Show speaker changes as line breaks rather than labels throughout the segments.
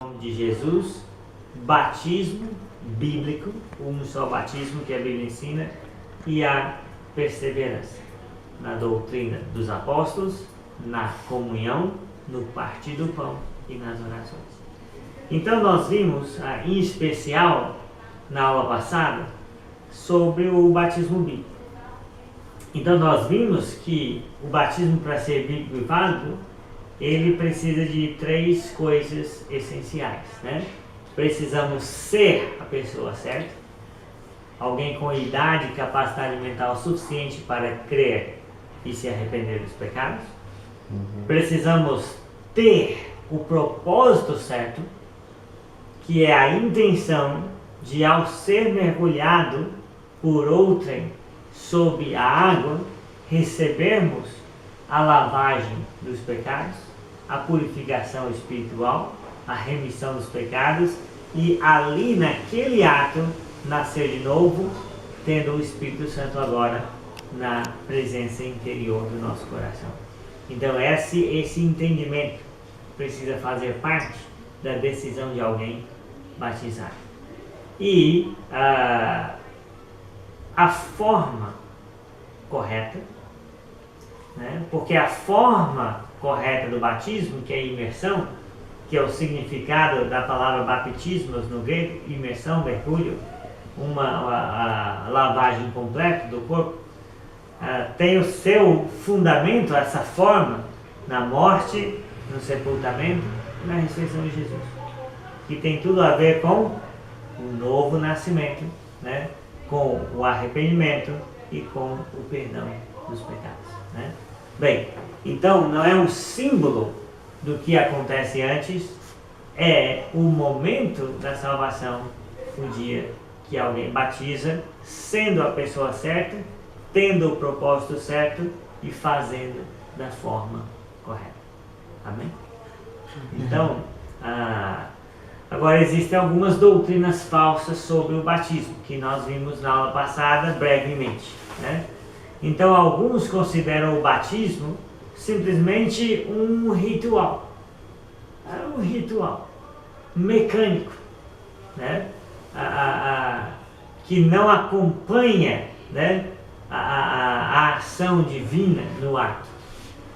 nome de Jesus, batismo bíblico, um só batismo que a Bíblia ensina, e a perseverança na doutrina dos apóstolos, na comunhão, no partir do pão e nas orações. Então nós vimos, em especial, na aula passada, sobre o batismo bíblico. Então nós vimos que o batismo, para ser bíblico e válido, ele precisa de três coisas essenciais, né? Precisamos ser a pessoa certa, alguém com idade e capacidade mental suficiente para crer e se arrepender dos pecados. Precisamos ter o propósito certo, que é a intenção de, ao ser mergulhado por outrem sob a água, recebermos a lavagem dos pecados, a purificação espiritual, a remissão dos pecados e ali naquele ato nascer de novo, tendo o Espírito Santo agora na presença interior do nosso coração. Então esse entendimento precisa fazer parte da decisão de alguém batizar. E a forma correta, né? Porque a forma correta do batismo, que é a imersão, que é o significado da palavra baptismos no grego, imersão, mergulho, a lavagem completa do corpo, tem o seu fundamento, essa forma, na morte, no sepultamento e na ressurreição de Jesus, que tem tudo a ver com o novo nascimento, né? Com o arrependimento e com o perdão dos pecados, né? Bem, então não é um símbolo do que acontece antes, é o momento da salvação, o dia que alguém batiza, sendo a pessoa certa, tendo o propósito certo e fazendo da forma correta. Amém? Então, agora existem algumas doutrinas falsas sobre o batismo, que nós vimos na aula passada brevemente, né? Então alguns consideram o batismo simplesmente um ritual, mecânico, né? Que não acompanha, né, a ação divina no ato.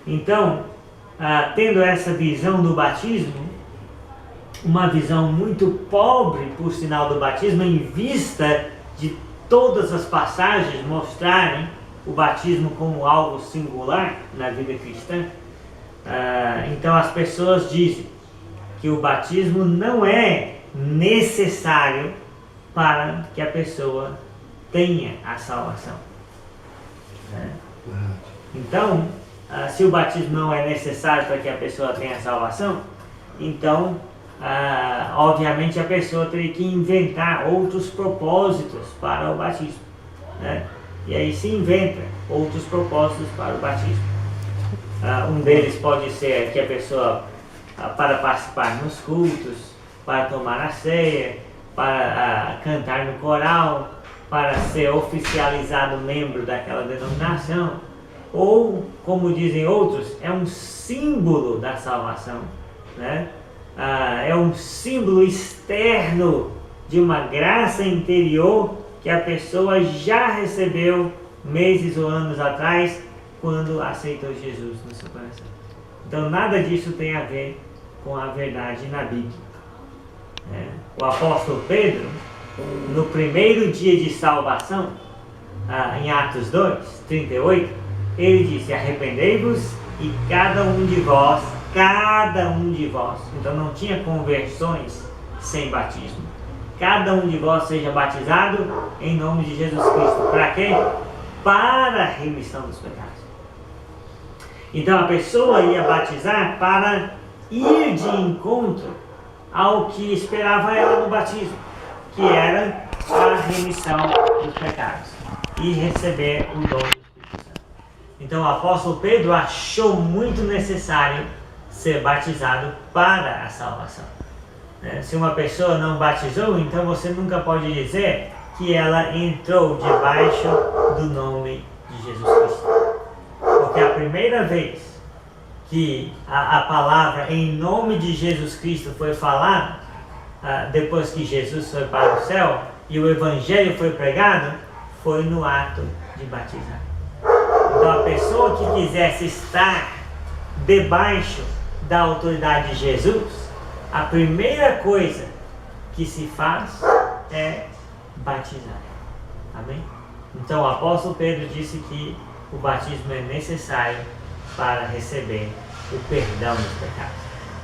Então, tendo essa visão do batismo, uma visão muito pobre, por sinal, do batismo, em vista de todas as passagens mostrarem o batismo como algo singular na vida cristã, então as pessoas dizem que o batismo não é necessário para que a pessoa tenha a salvação, né? Então, se o batismo não é necessário para que a pessoa tenha a salvação, então obviamente a pessoa teria que inventar outros propósitos para o batismo, né? E aí se inventa outros propósitos para o batismo. Um deles pode ser que a pessoa, para participar nos cultos, para tomar a ceia, para cantar no coral, para ser oficializado membro daquela denominação, ou, como dizem outros, é um símbolo da salvação, né? É um símbolo externo de uma graça interior que a pessoa já recebeu meses ou anos atrás, quando aceitou Jesus no seu coração. Então nada disso tem a ver com a verdade na Bíblia, né? O apóstolo Pedro, no primeiro dia de salvação, em Atos 2:38, ele disse: arrependei-vos e cada um de vós, então não tinha conversões sem batismo, cada um de vós seja batizado em nome de Jesus Cristo. Para quê? Para a remissão dos pecados. Então a pessoa ia batizar para ir de encontro ao que esperava ela no batismo, que era a remissão dos pecados e receber o dom do Espírito Santo. Então o apóstolo Pedro achou muito necessário ser batizado para a salvação. Se uma pessoa não batizou, então você nunca pode dizer que ela entrou debaixo do nome de Jesus Cristo. Porque a primeira vez que a palavra em nome de Jesus Cristo foi falada, depois que Jesus foi para o céu e o Evangelho foi pregado, foi no ato de batizar. Então a pessoa que quisesse estar debaixo da autoridade de Jesus, a primeira coisa que se faz é batizar. Amém? Então o apóstolo Pedro disse que o batismo é necessário para receber o perdão dos pecados.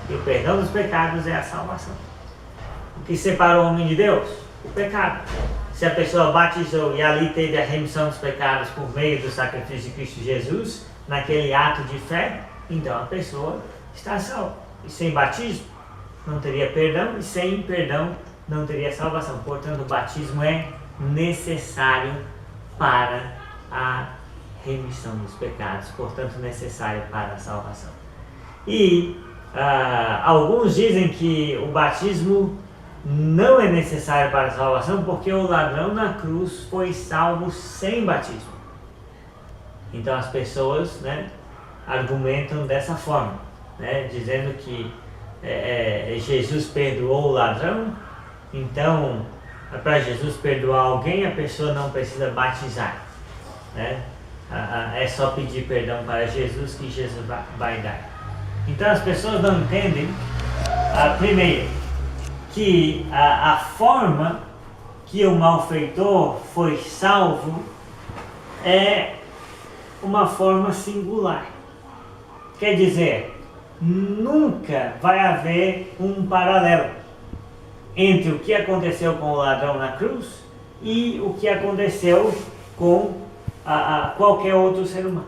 E o perdão dos pecados é a salvação. O que separa o homem de Deus? O pecado. Se a pessoa batizou e ali teve a remissão dos pecados por meio do sacrifício de Cristo Jesus, naquele ato de fé, então a pessoa está salva. E sem batismo não teria perdão, e sem perdão não teria salvação. Portanto, o batismo é necessário para a remissão dos pecados, portanto necessário para a salvação. E alguns dizem que o batismo não é necessário para a salvação porque o ladrão na cruz foi salvo sem batismo. Então as pessoas, argumentam dessa forma, dizendo que Jesus perdoou o ladrão, então para Jesus perdoar alguém a pessoa não precisa batizar, é só pedir perdão para Jesus que Jesus vai dar. Então as pessoas não entendem, primeiro, que a forma que o malfeitor foi salvo é uma forma singular. Quer dizer, nunca vai haver um paralelo entre o que aconteceu com o ladrão na cruz e o que aconteceu com qualquer outro ser humano.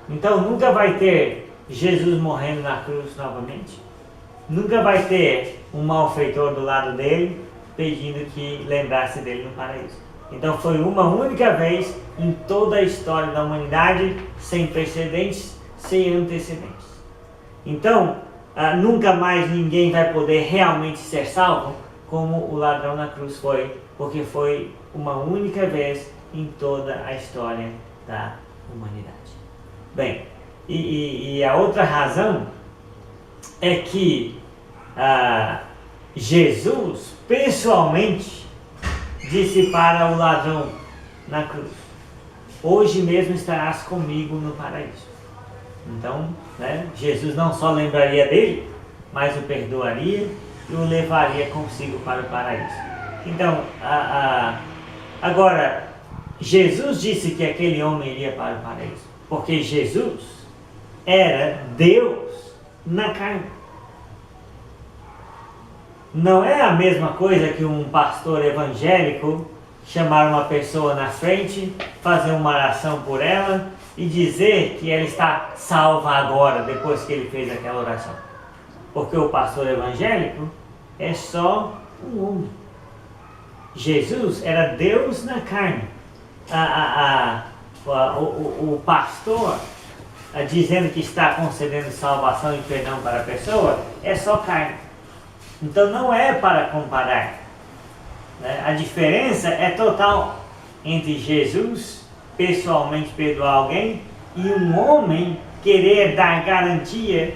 Então nunca vai ter Jesus morrendo na cruz novamente. Nunca vai ter um malfeitor do lado dele pedindo que lembrasse dele no paraíso. Então foi uma única vez em toda a história da humanidade, sem precedentes, sem antecedentes. Então, nunca mais ninguém vai poder realmente ser salvo como o ladrão na cruz foi, porque foi uma única vez em toda a história da humanidade. Bem, e a outra razão é que Jesus pessoalmente disse para o ladrão na cruz: hoje mesmo estarás comigo no paraíso. Então, Jesus não só lembraria dele, mas o perdoaria e o levaria consigo para o paraíso. Então, agora, Jesus disse que aquele homem iria para o paraíso, porque Jesus era Deus na carne. Não é a mesma coisa que um pastor evangélico chamar uma pessoa na frente, fazer uma oração por ela e dizer que ela está salva agora, depois que ele fez aquela oração. Porque o pastor evangélico é só um homem. Jesus era Deus na carne. O pastor dizendo que está concedendo salvação e perdão para a pessoa é só carne. Então não é para comparar. A diferença é total entre Jesus pessoalmente perdoar alguém e um homem querer dar garantia,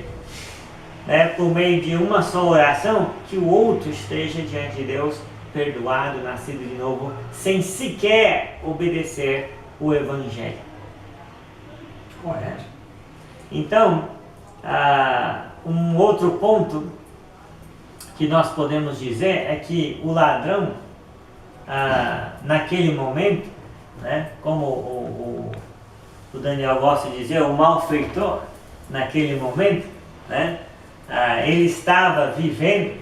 por meio de uma só oração, que o outro esteja diante de Deus perdoado, nascido de novo, sem sequer obedecer o Evangelho.
Correto.
Então, um outro ponto que nós podemos dizer é que o ladrão, naquele momento, como o Daniel gosta de dizer, o malfeitor, naquele momento, ele estava vivendo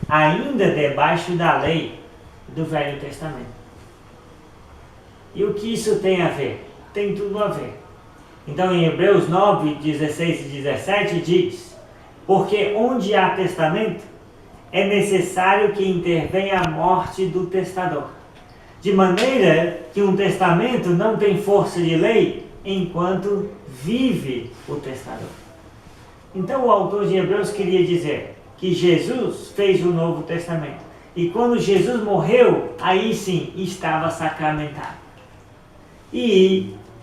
ainda debaixo da lei do Velho Testamento. E o que isso tem a ver? Tem tudo a ver. Então em Hebreus 9, 16 e 17 diz: porque onde há testamento, é necessário que intervenha a morte do testador, de maneira que um testamento não tem força de lei enquanto vive o testador. Então o autor de Hebreus queria dizer que Jesus fez o Novo Testamento, e quando Jesus morreu, aí sim estava sacramentado.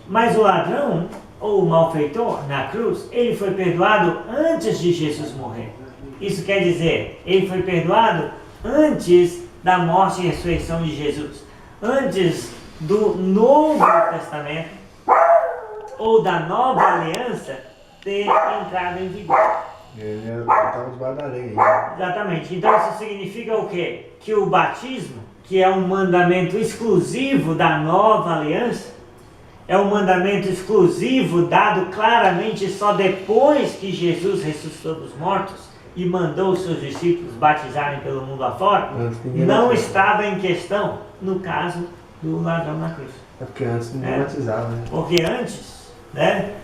Mas o ladrão ou o malfeitor na cruz, ele foi perdoado antes de Jesus morrer. Isso quer dizer, ele foi perdoado antes da morte e ressurreição de Jesus, antes do Novo Testamento ou da Nova Aliança ter entrado em vigor.
Ele estava debaixo da lei.
Exatamente. Então isso significa o quê? Que o batismo, que é um mandamento exclusivo da Nova Aliança, é um mandamento exclusivo dado claramente só depois que Jesus ressuscitou dos mortos e mandou os seus discípulos batizarem pelo mundo afora, não estava em questão no caso do ladrão na cruz.
É porque antes ninguém batizava, né?
Porque antes, né,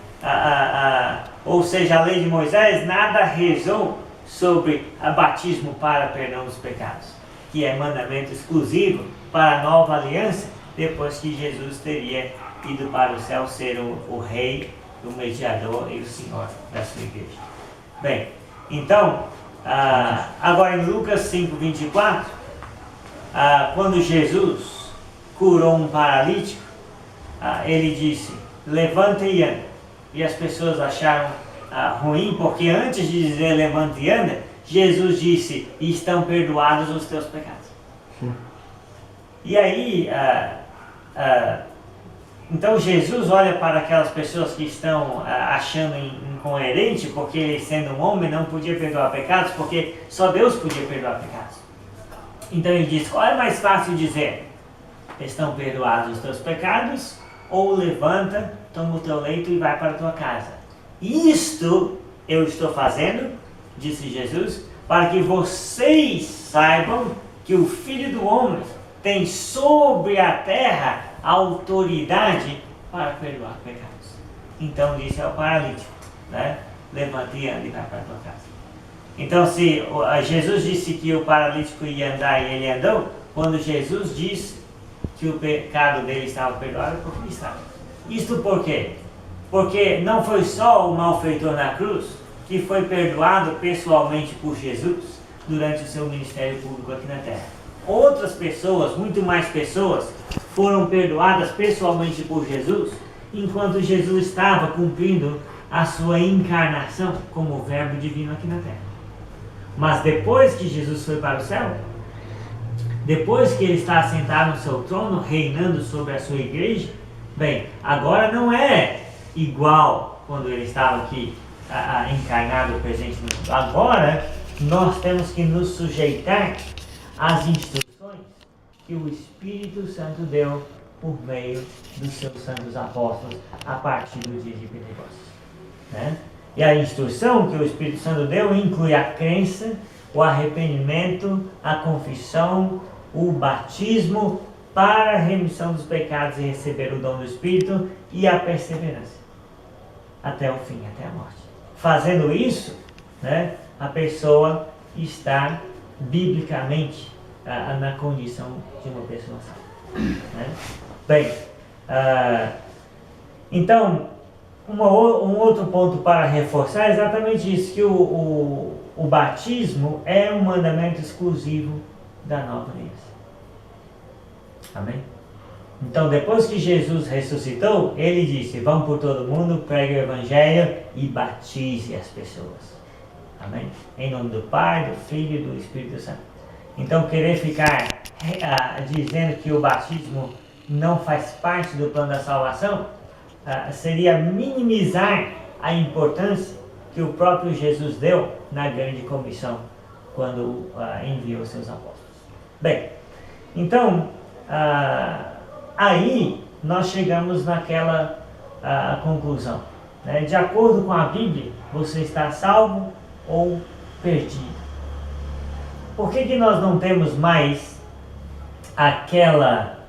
ou seja, a lei de Moisés nada rezou sobre o batismo para perdão dos pecados, que é mandamento exclusivo para a nova aliança, depois que Jesus teria ido para o céu ser o rei, o mediador e o senhor da sua igreja. Bem, então, agora em Lucas 5:24, quando Jesus curou um paralítico, ele disse, levanta e anda. E as pessoas acharam ruim, porque antes de dizer levanta e anda, Jesus disse, estão perdoados os teus pecados. E aí, então Jesus olha para aquelas pessoas que estão achando incoerente, porque ele sendo um homem não podia perdoar pecados, porque só Deus podia perdoar pecados. Então ele diz, qual é mais fácil dizer? Estão perdoados os teus pecados, ou levanta, toma o teu leito e vai para a tua casa. Isto eu estou fazendo, disse Jesus, para que vocês saibam que o Filho do Homem tem sobre a terra a autoridade para perdoar pecados. Então disse ao paralítico, né? Levanta e anda e vai para a tua casa. Então se Jesus disse que o paralítico ia andar e ele andou, quando Jesus disse que o pecado dele estava perdoado, porque ele estava. Isto por quê? Porque não foi só o malfeitor na cruz que foi perdoado pessoalmente por Jesus durante o seu ministério público aqui na terra. Outras pessoas, muito mais pessoas, foram perdoadas pessoalmente por Jesus, enquanto Jesus estava cumprindo a sua encarnação como verbo divino aqui na terra. Mas depois que Jesus foi para o céu, depois que ele está assentado no seu trono, reinando sobre a sua igreja, bem, agora não é igual quando ele estava aqui encarnado, presente no mundo. Agora nós temos que nos sujeitar às instruções que o Espírito Santo deu por meio dos seus santos apóstolos a partir do dia de Pentecostes, né? E a instrução que o Espírito Santo deu inclui a crença, o arrependimento, a confissão, o batismo para a remissão dos pecados e receber o dom do Espírito e a perseverança até o fim, até a morte. Fazendo isso, né, a pessoa está biblicamente na condição de uma pessoa salva, né? Bem, então, um outro ponto para reforçar é exatamente isso, que o batismo é um mandamento exclusivo da nova aliança. Amém? Então, depois que Jesus ressuscitou, ele disse, vão por todo mundo, pregue o Evangelho e batize as pessoas. Amém? Em nome do Pai, do Filho e do Espírito Santo. Então, querer ficar dizendo que o batismo não faz parte do plano da salvação, seria minimizar a importância que o próprio Jesus deu na grande comissão, quando enviou seus apóstolos. Bem, então, aí nós chegamos naquela conclusão, né? De acordo com a Bíblia, você está salvo ou perdido. Por que nós não temos mais aquela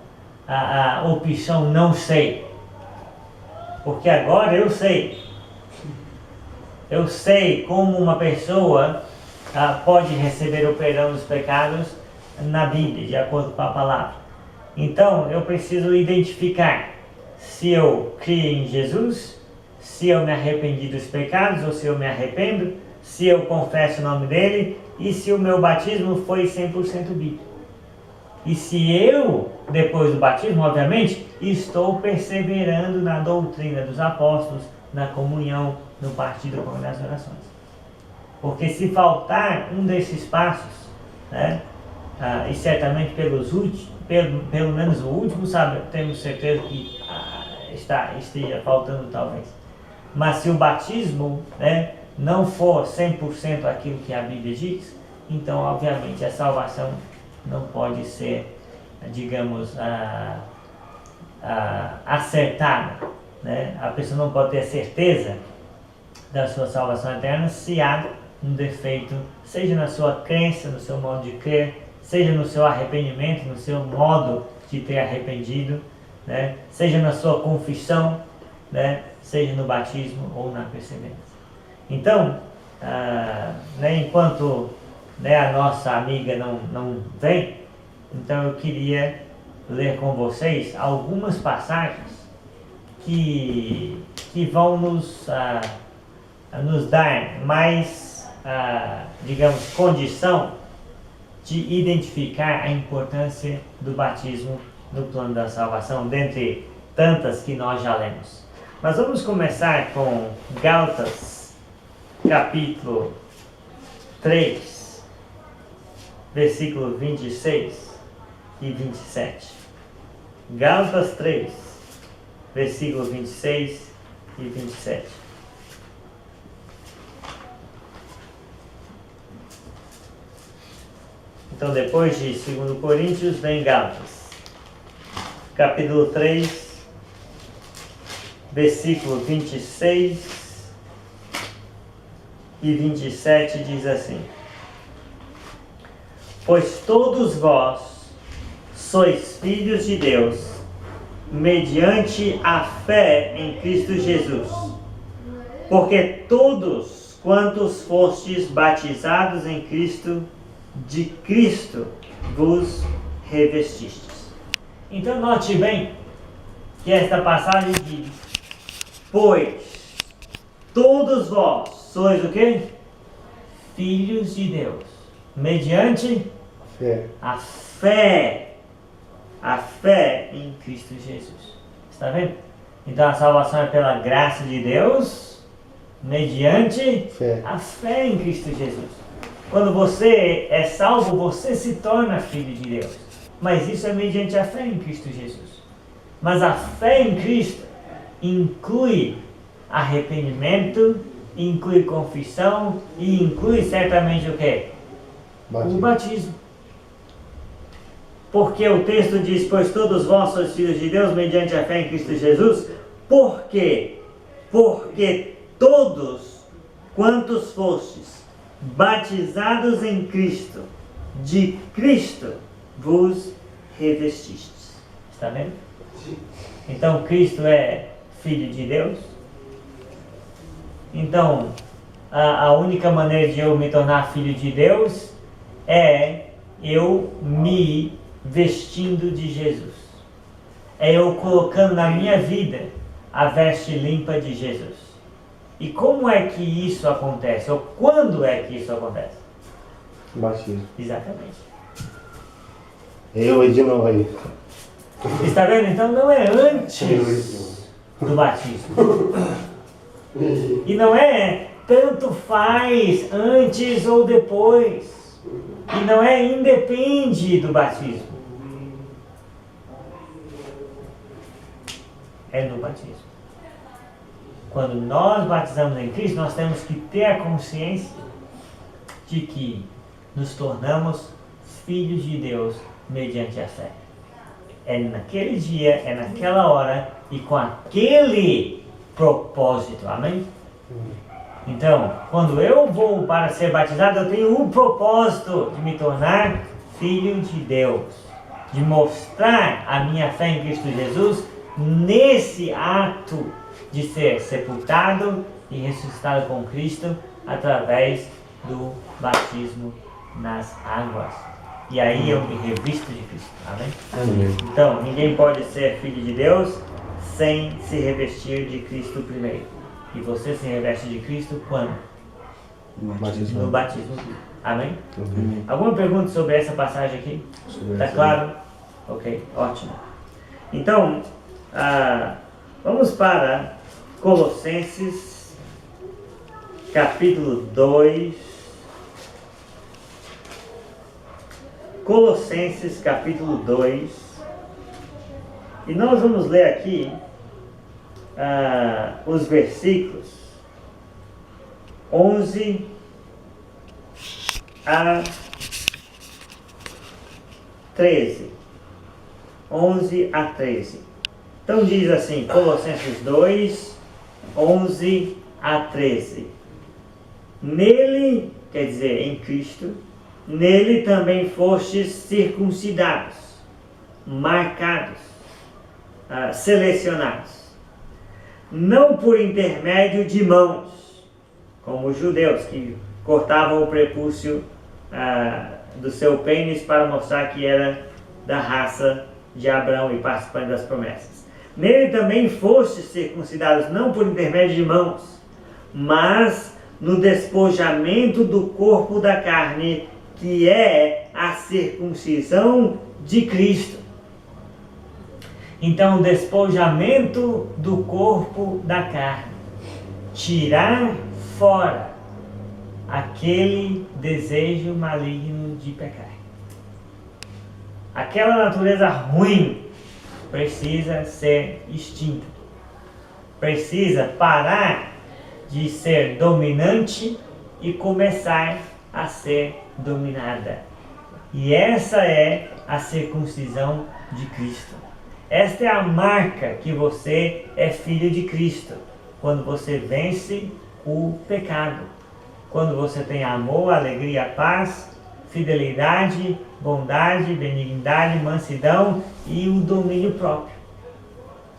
opção não sei? Porque agora eu sei. Eu sei como uma pessoa pode receber o perdão dos pecados na Bíblia, de acordo com a palavra. Então, eu preciso identificar se eu criei em Jesus, se eu me arrependi dos pecados, ou se eu me arrependo, se eu confesso o nome dele, e se o meu batismo foi 100% bíblico. E se eu depois do batismo, obviamente, estou perseverando na doutrina dos apóstolos, na comunhão, no partir do pão e nas orações. Porque se faltar um desses passos, né, e certamente pelo menos o último, sabe, temos certeza que esteja faltando talvez. Mas se o batismo, né, não for 100% aquilo que a Bíblia diz, então obviamente a salvação não pode ser, digamos, acertada, né? A pessoa não pode ter certeza da sua salvação eterna se há um defeito, seja na sua crença, no seu modo de crer, seja no seu arrependimento, no seu modo de ter arrependido, né? Seja na sua confissão, né? Seja no batismo ou na perseverança. Então, né, enquanto, né, a nossa amiga não vem, então eu queria ler com vocês algumas passagens que vão nos dar mais, digamos, condição de identificar a importância do batismo no plano da salvação, dentre tantas que nós já lemos. Mas vamos começar com Gálatas, capítulo 3, versículo 26 e 27. Gálatas 3, versículo 26 e 27. Então, depois de 2 Coríntios, vem Gálatas, capítulo 3, versículo 26 e 27 diz assim: Pois todos vós sois filhos de Deus, mediante a fé em Cristo Jesus. Porque todos quantos fostes batizados em Cristo, de Cristo vos revestistes. Então note bem que esta passagem diz: pois todos vós sois o quê? Filhos de Deus, mediante a fé em Cristo Jesus. Está vendo? Então a salvação é pela graça de Deus, mediante a fé em Cristo Jesus. Quando você é salvo, você se torna filho de Deus. Mas isso é mediante a fé em Cristo Jesus. Mas a fé em Cristo inclui arrependimento, inclui confissão e inclui certamente o quê? O batismo. Porque o texto diz: pois todos vós sois filhos de Deus mediante a fé em Cristo Jesus. Por quê? Porque todos quantos fostes batizados em Cristo, de Cristo vos revestistes. Está vendo? Então Cristo é filho de Deus. Então a única maneira de eu me tornar filho de Deus é eu me vestindo de Jesus. É eu colocando na minha vida a veste limpa de Jesus. E como é que isso acontece? Ou quando é que isso acontece?
Batismo.
Exatamente.
Eu e de novo aí.
Está vendo? Então não é antes do batismo. E não é tanto faz antes ou depois. E não é independe do batismo. É no batismo. Quando nós batizamos em Cristo, nós temos que ter a consciência de que nos tornamos filhos de Deus mediante a fé. É naquele dia, é naquela hora e com aquele propósito. Amém? Então, quando eu vou para ser batizado, eu tenho um propósito de me tornar filho de Deus. De mostrar a minha fé em Cristo Jesus nesse ato de ser sepultado e ressuscitado com Cristo através do batismo nas águas. E aí eu me revisto de Cristo. Amém?
Amém.
Então, ninguém pode ser filho de Deus sem se revestir de Cristo primeiro. E você se reveste de Cristo quando? No batismo. Amém?
Amém.
Alguma pergunta sobre essa passagem aqui? Está claro? Ok, ótimo. Então, vamos para Colossenses, capítulo 2. Colossenses, capítulo 2. E nós vamos ler aqui os versículos 11 a 13. 11 a 13. Então diz assim, Colossenses 2, 11 a 13. Nele, quer dizer, em Cristo, nele também fostes circuncidados, marcados, selecionados, não por intermédio de mãos, como os judeus que cortavam o prepúcio do seu pênis para mostrar que era da raça de Abraão e participante das promessas. Nele também fostes circuncidados, não por intermédio de mãos, mas no despojamento do corpo da carne, que é a circuncisão de Cristo. Então, o despojamento do corpo da carne, tirar fora aquele desejo maligno de pecar. Aquela natureza ruim precisa ser extinta. Precisa parar de ser dominante e começar a ser dominada. E essa é a circuncisão de Cristo. Esta é a marca que você é filho de Cristo. Quando você vence o pecado. Quando você tem amor, alegria, paz, fidelidade, bondade, benignidade, mansidão e o domínio próprio.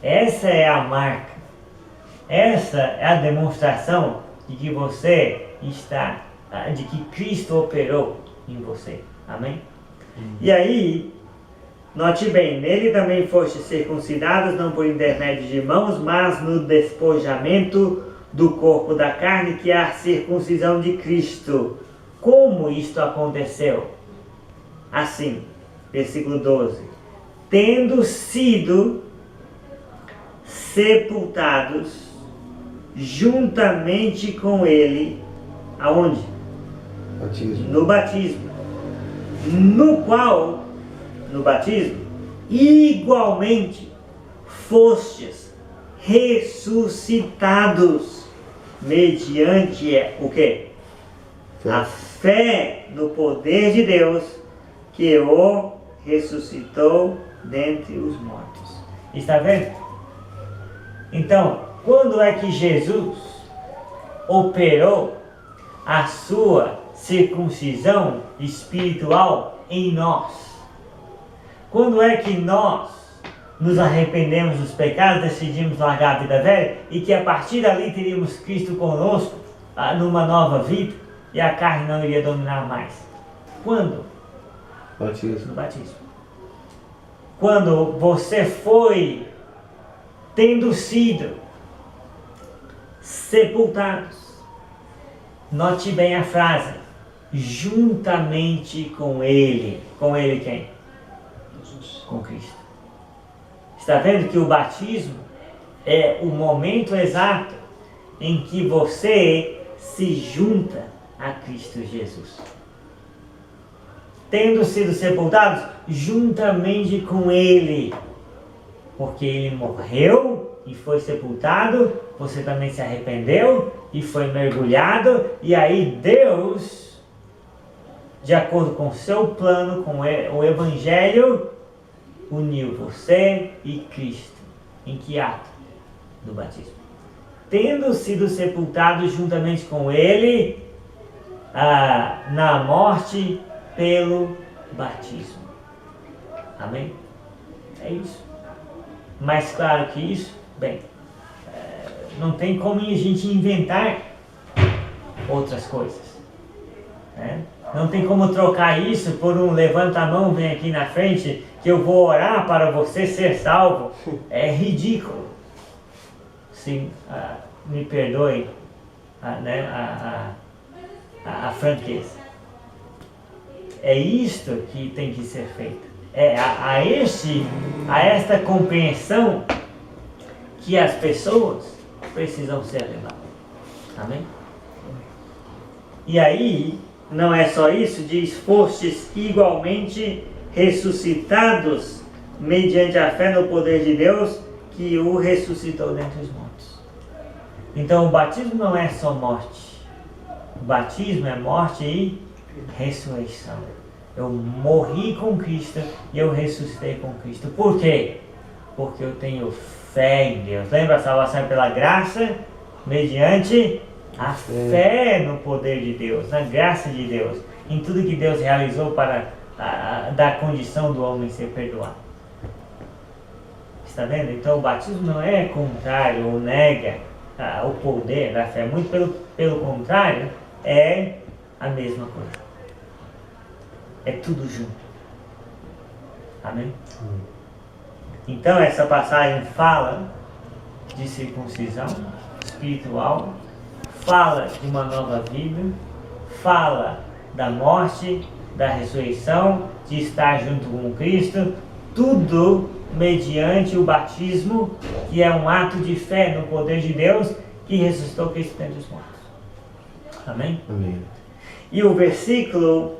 Essa é a marca. Essa é a demonstração de que você está, de que Cristo operou em você. Amém? E aí, note bem, nele também foste circuncidados, não por intermédio de mãos, mas no despojamento do corpo da carne, que é a circuncisão de Cristo. Como isto aconteceu? Assim, versículo 12. Tendo sido sepultados juntamente com ele, aonde?
Batismo.
No batismo. No qual, no batismo, igualmente fostes ressuscitados mediante o quê? A fé no poder de Deus que o ressuscitou dentre os mortos. Está vendo? Então, quando é que Jesus operou a sua circuncisão espiritual em nós? Quando é que nós nos arrependemos dos pecados, decidimos largar a vida velha e que a partir dali teríamos Cristo conosco numa nova vida e a carne não iria dominar mais? Quando?
Batismo.
No batismo. Quando você foi tendo sido sepultados, note bem a frase, juntamente com ele. Com ele quem? Jesus. Com Cristo. Está vendo que o batismo é o momento exato em que você se junta a Cristo Jesus. Tendo sido sepultados juntamente com ele, porque ele morreu e foi sepultado, você também se arrependeu e foi mergulhado, e aí Deus, de acordo com o seu plano, com o Evangelho, uniu você e Cristo. Em que ato? Do batismo. Tendo sido sepultados juntamente com ele na morte pelo batismo. Amém? É isso. Mais claro que isso, bem, não tem como a gente inventar outras coisas. Né? Não tem como trocar isso por um levanta a mão, vem aqui na frente, que eu vou orar para você ser salvo. É ridículo. Sim, me perdoe a franqueza. É isto que tem que ser feito. a esta compreensão que as pessoas precisam ser levadas. Amém? E aí, não é só isso, diz: fostes igualmente ressuscitados mediante a fé no poder de Deus que o ressuscitou dentre os mortos. Então o batismo não é só morte. O batismo é morte e ressurreição. Eu morri com Cristo e eu ressuscitei com Cristo. Por quê? Porque eu tenho fé em Deus. Lembra? A salvação é pela graça, mediante a fé no poder de Deus, na graça de Deus, em tudo que Deus realizou para dar condição do homem ser perdoado. Está vendo? Então o batismo não é contrário ou nega o poder da fé. Muito pelo contrário, é a mesma coisa. É tudo junto. Amém? Então essa passagem fala de circuncisão espiritual, fala de uma nova vida, fala da morte, da ressurreição, de estar junto com Cristo, tudo mediante o batismo, que é um ato de fé no poder de Deus que ressuscitou Cristo dentre os mortos. Amém?
Amém.
E o versículo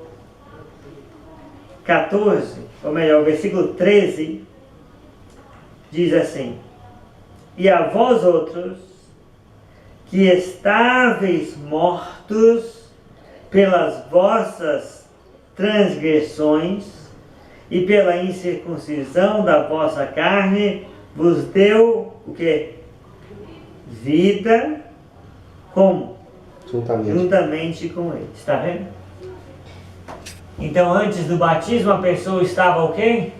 14, ou melhor, o versículo 13, diz assim: e a vós outros, que estáveis mortos pelas vossas transgressões e pela incircuncisão da vossa carne, vos deu o quê? Vida, como? Juntamente com ele. Está vendo? Então antes do batismo a pessoa estava o quê?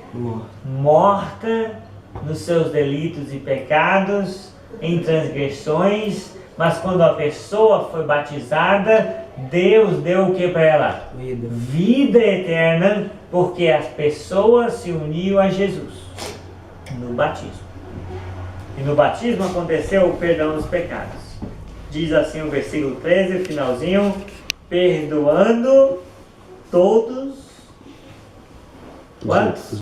Morta nos seus delitos e pecados, em transgressões, mas quando a pessoa foi batizada, Deus deu o que para ela? Vida eterna, porque as pessoas se uniram a Jesus no batismo. E no batismo aconteceu o perdão dos pecados. Diz assim o versículo 13, finalzinho: perdoando todos. Quantos?